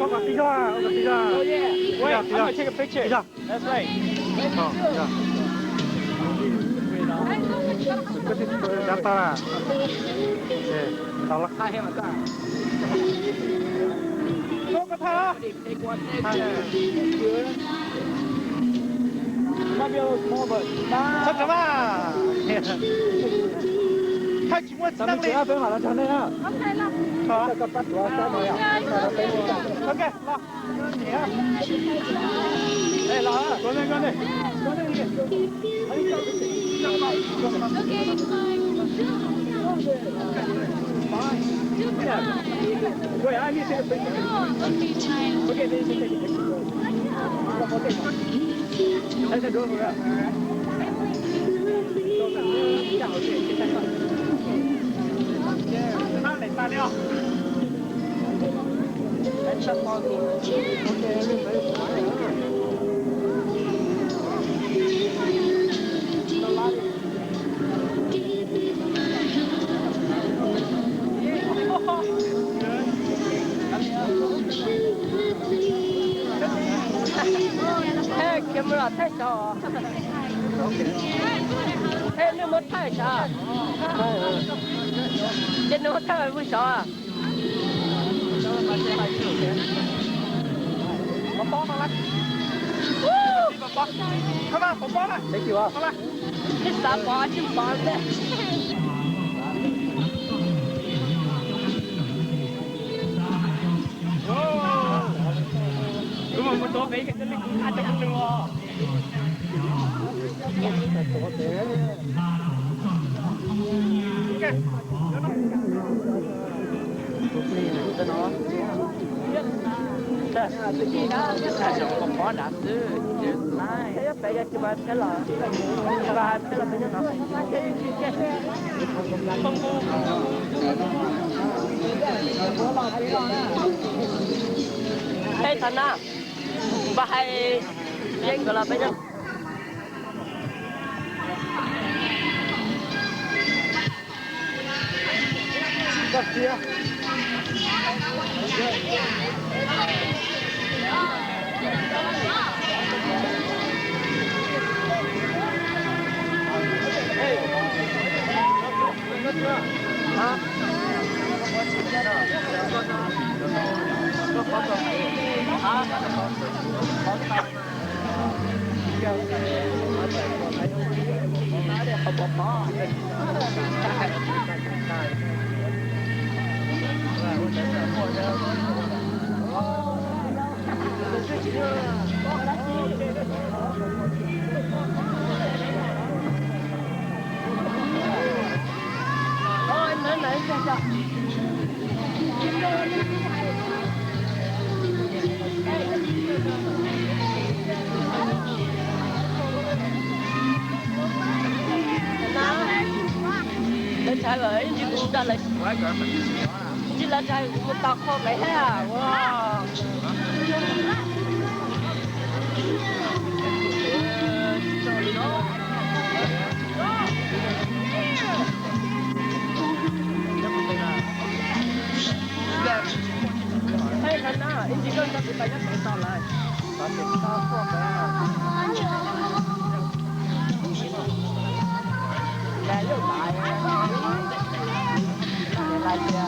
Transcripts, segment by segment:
Oh yeah. Wait, I'm gonna take a picture. Đi ra. That's right. Data. Tao lắc Hai em là cả. có tha. Take one. Might be a little small, but 잠깐만. Hai chỉ muốn咱们主要分好了，传那样。好。这个把主要三个呀。OK，老，你啊。哎，老二，过来过来。Wait, I need to take a picture. Okay, then you take a picture. I said go for it. Hey, camera 太小啊！嘿，那么太小，这那么太不小啊！我幫你啦。come on，我幫你。你叫啊？好啦。你傻瓜，真煩咧！咁我冇多俾嘅，真係壓得緊喎。Hey Thành à, bà hay lên gọi là bây giờ. Bắt kia. Hả? Thôi, nãy sao? Lên trái rồi, như cũng đã lấy. Chỉ là trái một tao kho lấy hết à? Wow. Hey Thành à, em chỉ cần cho chị phải nhắc phải tao lại. Tao sẽ tao kho cái à. Là lúc lại. Lại kìa.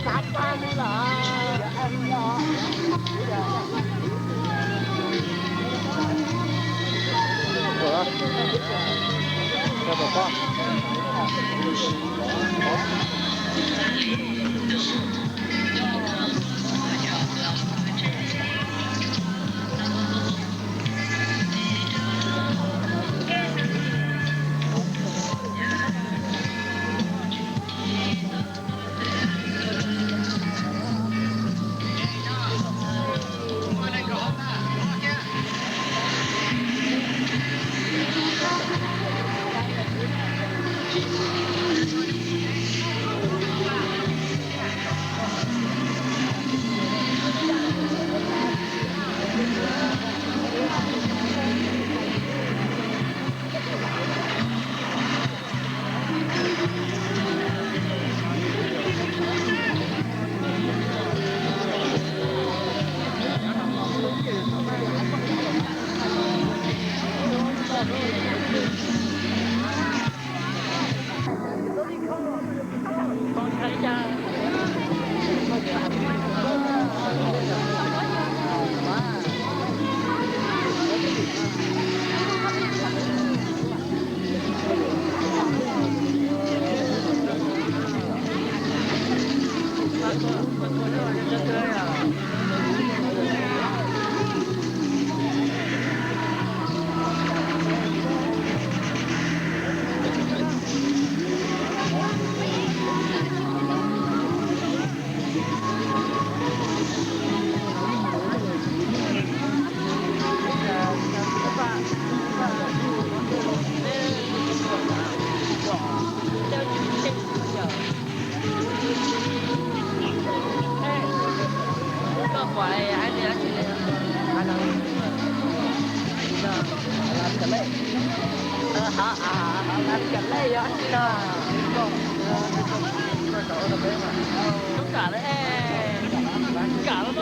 Cắt ba mươi là em lo. Ủa? Cho bà con. quả này ai thì ăn gì ăn đâu làm cái này làm cái này ăn gì nào không cả đấy cả lắm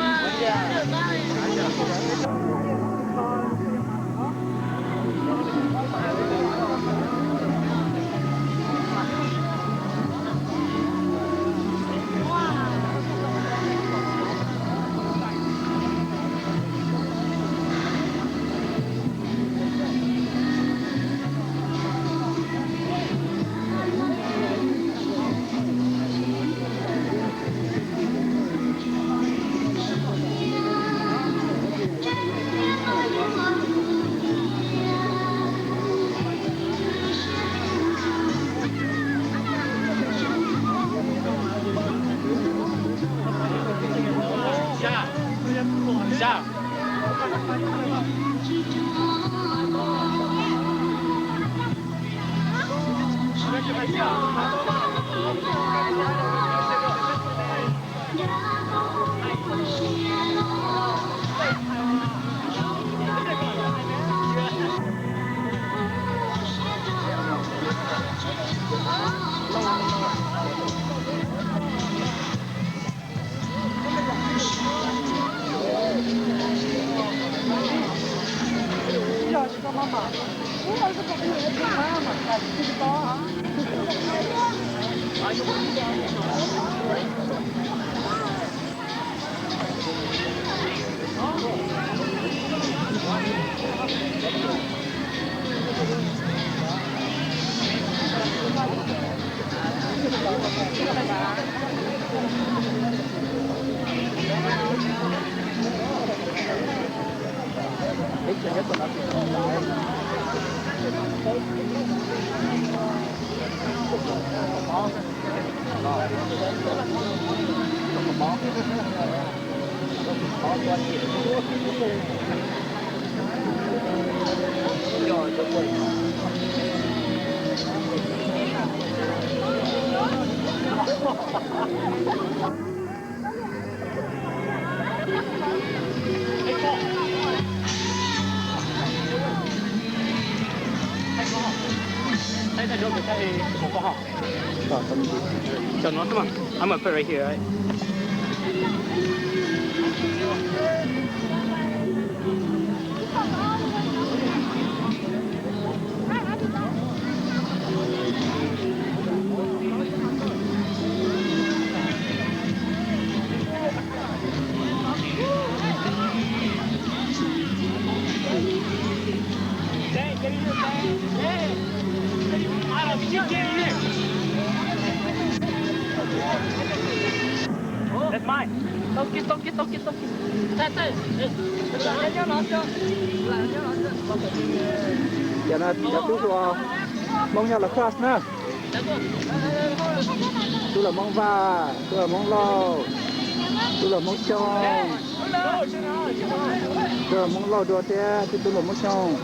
下。妈妈，我儿子不是妈妈，不知道啊。Ít nhất là Cho nó mà, I'm gonna put right here, right? That's mine. Tông kia. Tay. Làm cho nó chưa. Giờ nó chú rồi. Mong nhau là class nè. Chú là mong va, chú là mong lo, chú là mong chong. Chú là mong lo đồ thế, chú là mong chong.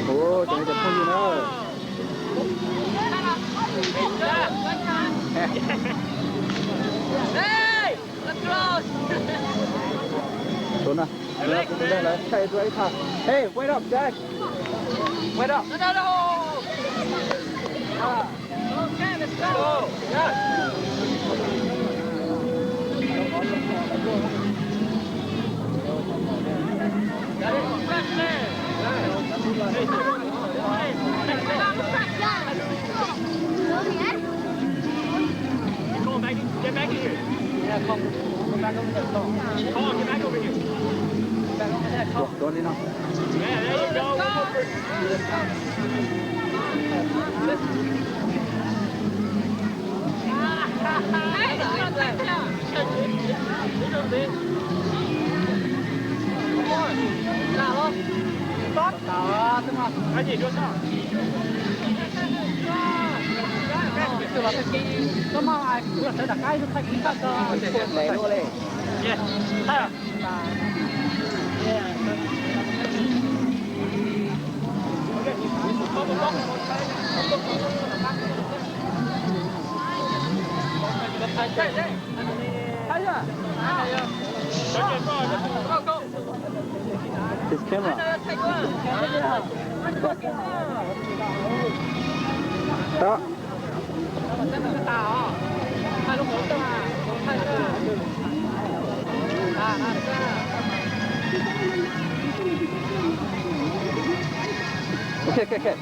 Ồ, trời đẹp không gì nữa. Hey, let's go. Xuống nào. Đây là chạy đuổi thẳng. Hey, wait up, Jack. Wait up. No. Okay, let's go. Yeah. Get back in here. Yeah, come back over there. Come on, get back over here. Back over there. Come. Go đi nào. Yeah, there you go. Hey, come on. Nào không? Tốt. Nào, thế mà. Cái gì chưa sao? Từ là cái nó mau ai cũng là đặt cái thay cái các Để luôn đi. Yeah. Thay à? Yeah. Okay. This camera. Đó. Okay.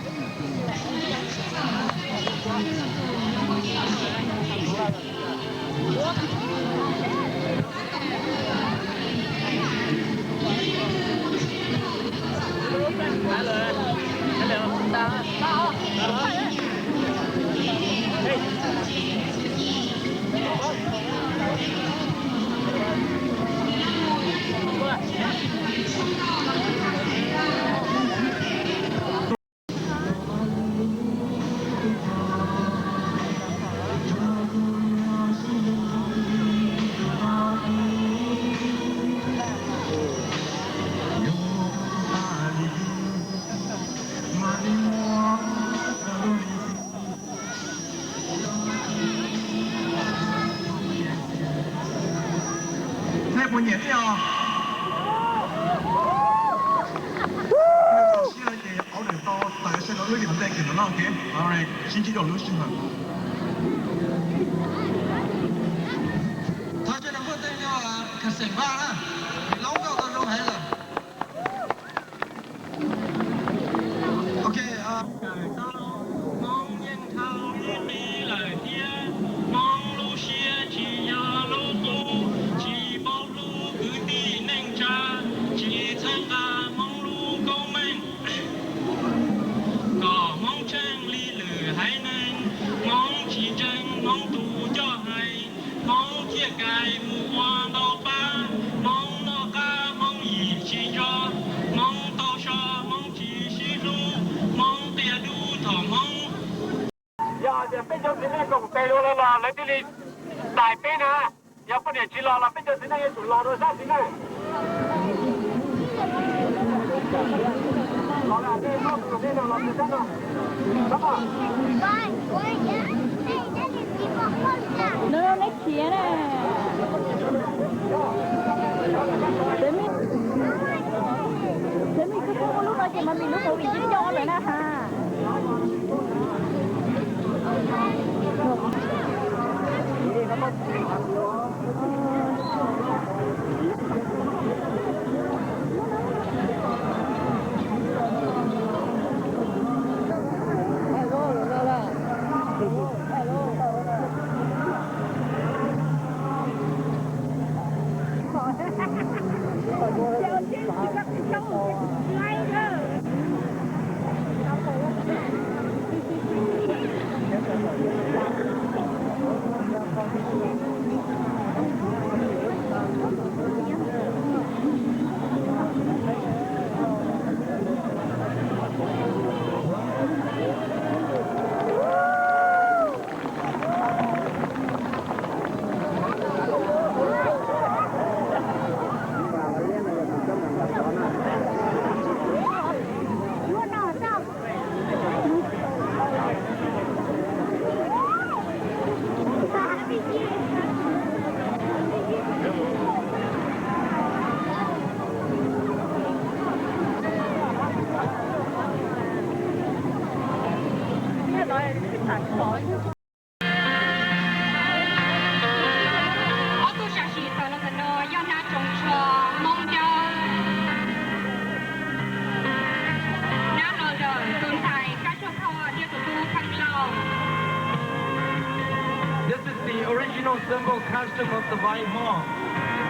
Alright，星期六流行了。他这两个灯要看谁办了，老高都扔牌了。OK 啊。bây giờ thế này cũng cây luôn là lấy đi đại bên à, giờ có để chỉ là bây giờ thế này chủ lò rồi sao thế này? Lò là đây nó từ đây là lò từ đâu? Đúng không? Nó lấy kia này. Thế mình cứ không có lúc đó chị mà mình lúc đó mình dính cho rồi nè ha. This is the original symbol custom of the Vai Hong,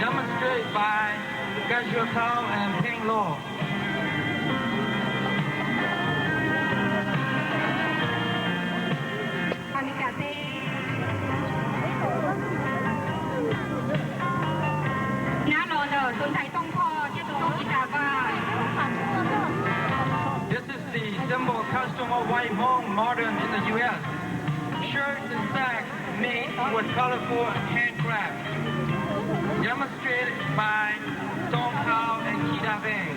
demonstrated by Gajua Tao and Peng Lo. This is the symbol custom of Vai Hong modern in the U.S. Shirts and sacks made with colorful handcrafts, demonstrated by Song Kao and Kita Beng.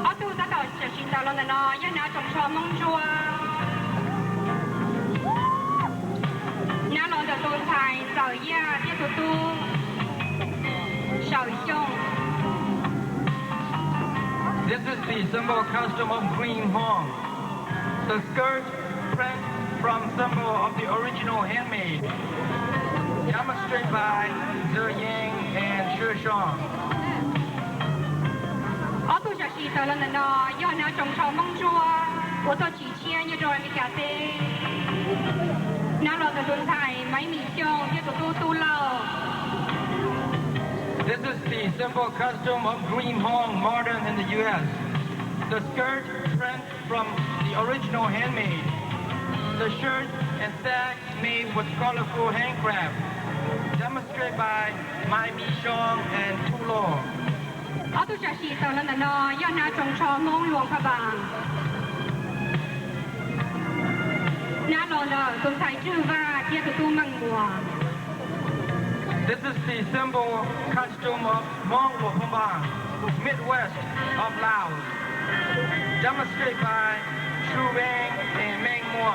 我都在度学習到了呢，一拿中錯蒙咗。兄。 This is the symbol custom of Green Hong. The skirt print from symbol of the original handmade. Demonstrated by Zhe Yang and Shi Shang. Ở tu giả sĩ tờ lần đó, do nó trồng trò mong chua, của tôi chỉ chia như rồi mi cả tê. Nó lo từ tuần thải, máy mì chông, như tụi tu lâu. This is the symbol custom of Green Hong, modern in the U.S. The skirt print from the original handmade. The shirt and sack made with colorful handcraft. Demonstrated by Mai Mi Shong and Tu Lo. Ở tu giả sĩ tờ lần đó, do nó trồng trò mong luồng phá bàng. Nó lo là tuần thải chư và chia tụi tu măng mùa. This is the symbol custom of Mong Luophambang, Midwest of Laos. Demonstrated by Chu Vang and Meng Mua.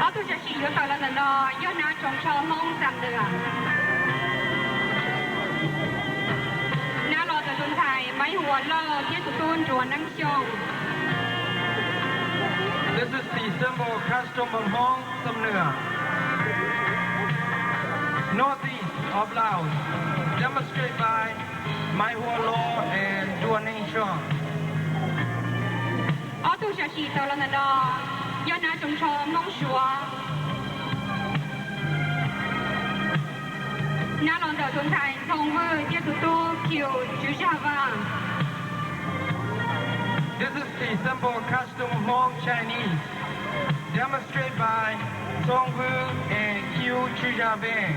Ở tu giả sĩ do tờ lần đó, do nó trồng trò mong giảm được. Nó lo từ tuần thải máy hùa lo chia tụi tu chùa năng chông. This is the symbol custom of Hong Sam Nua, northeast of Laos. Demonstrated by Mai Hua Lo and Dua Ning Shong. Ở tu giả sĩ tờ lần đó, do nó trồng trò mong chùa. Nó lo từ tuần thải thông vư chia tụi tu kiều chữ gia vàng. This is the symbol custom of Hmong Chinese, demonstrated by Song Vu and Qiu Chujaveng.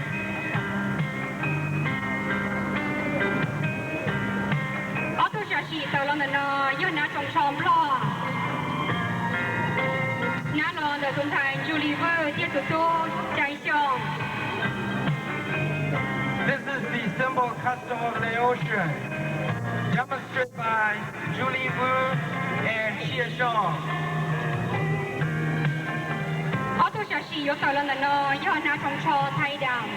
Ở tu giả sĩ tờ lần đó, do nó trồng trò lo. Nó lo từ tuần thải Julie vư chia tụi tu trái chồng. This is the symbol custom of Laotian, demonstrated by Julie Wu and Xie Shang. Ở tu giả sĩ do tờ lần đó, do nó trồng trò thay đàm.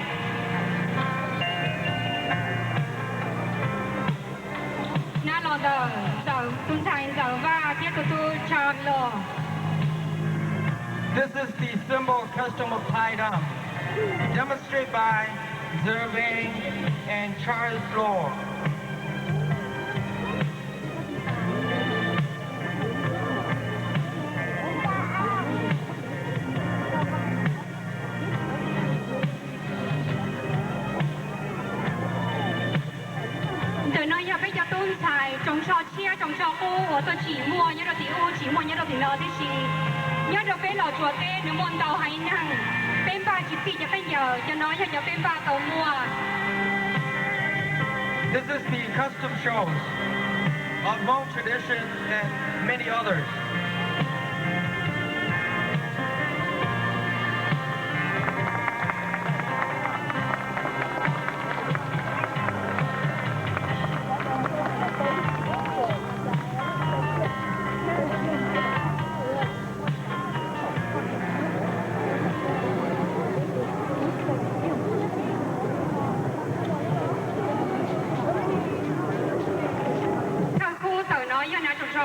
Nó lo từ tuần thải giờ và chia tụi tu tròn lo. This is the symbol custom of Tai Dam, demonstrated by Zervang and Charles Law. Từ nơi giờ bây giờ tuần thải trồng trò chia trồng trò u, của tôi chỉ mua nhớ đồ thì u, chỉ mua nhớ đồ thì lờ thì chỉ. Nhớ đồ bên lò chùa tê, nếu môn tàu hay năng. Bên ba chỉ phi cho bây giờ, cho nói cho bên ba tàu mua. This is the custom shows of Hmong tradition and many others.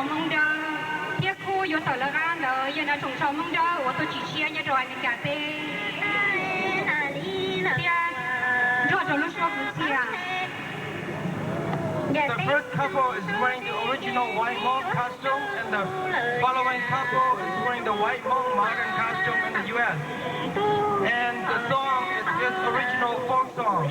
mong đơ tiếc khu vô tờ là gan đỡ giờ nó trồng trồng mong đơ của tôi chỉ chia như rồi mình cả tê rồi rồi lúc sau cũng chia. The first couple is wearing the original white Hmong costume, and the following couple is wearing the white Hmong modern costume in the U.S. And the song is this original folk song.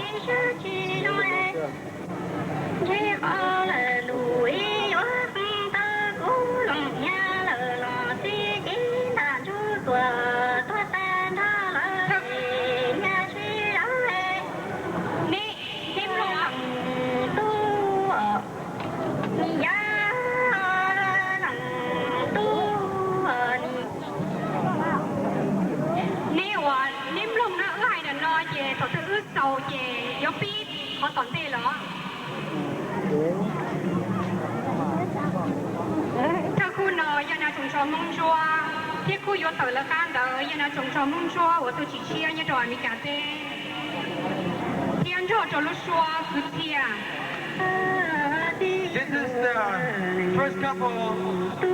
Sầu về gió pít họ toàn tê lắm.ถ้าคุณอยากจะชมมุ่งชัวที่คุณอยู่ต่อละกันเด้ออยากจะชมมุ่งชัวว่าตัวชี้เชี่ยเนี่ยจอยมีการเต้边着着路说是天。 This is the first couple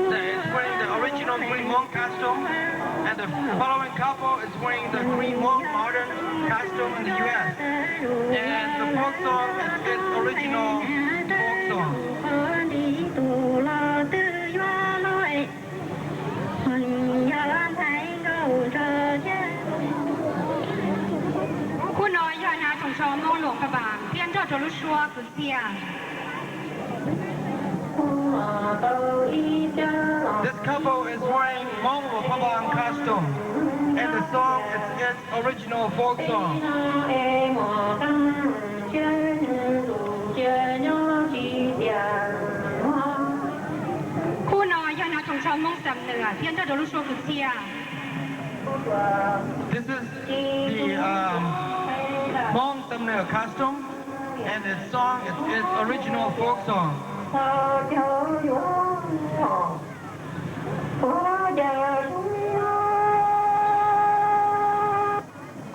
that is wearing the original Green Monk costume, and the following couple is wearing the Green Monk modern costume in the U.S. And the folk song is its original folk song. ผู้น้อยยานาชงชอมมองหลวงพระบางเพียนเจ้าจะรู้ชัวคือเสีย This couple is wearing Hmong Wapabang costume, and the song is its original folk song. ผู้น้อยยานาชงชอมมองสำเนือเพียนเจ้าจะรู้ชัวคือเสีย This is the Hmong Samner costume, and its song is its original folk song.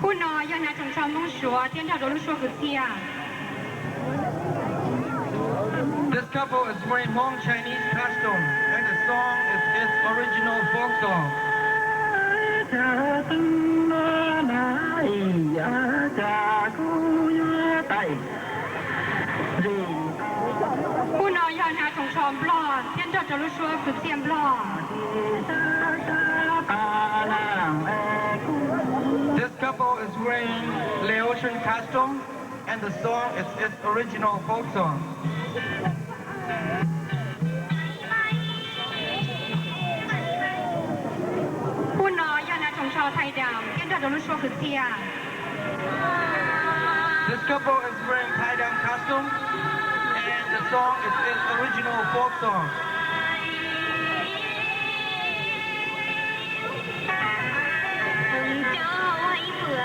ผู้น้อยยานาชงชอมมองชัวเพียนเจ้าจะรู้ชัวคือเสีย This couple is wearing Hmong Chinese costume, and the song is its original folk song. ผู้น้อยยานาชงชอมบลอดเพียนเจ้าจะรู้ชัวคือเสียมบลอด This couple is wearing Laotian costume, and the song is its original folk song. ผู้น้อยยานาชงชอไทยดำเพียนเจ้าจะรู้ชัวคือเสีย This couple is wearing Thai Dam costume, and the song is its original folk song. เจ้าไว้เผื่อ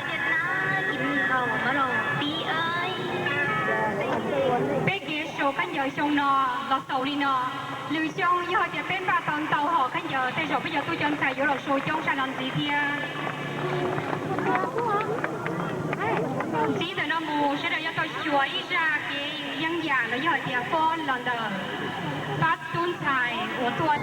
จะน่ากินข้าวมะโรงปีเอ้ย เป๊กเกโชกันเยอะชงนอเราโซลีนอหรือชงยอจะเป็นบาตอนเตาห่อกันเยอะแต่โชbây giờ tôi chân xài giữaเราโชว์จงชานันสีเทียchỉ từ nó mù sẽ được tôi chuối ra cái dân già nó giờ thì phone lần đầu phát tuôn xài của tôi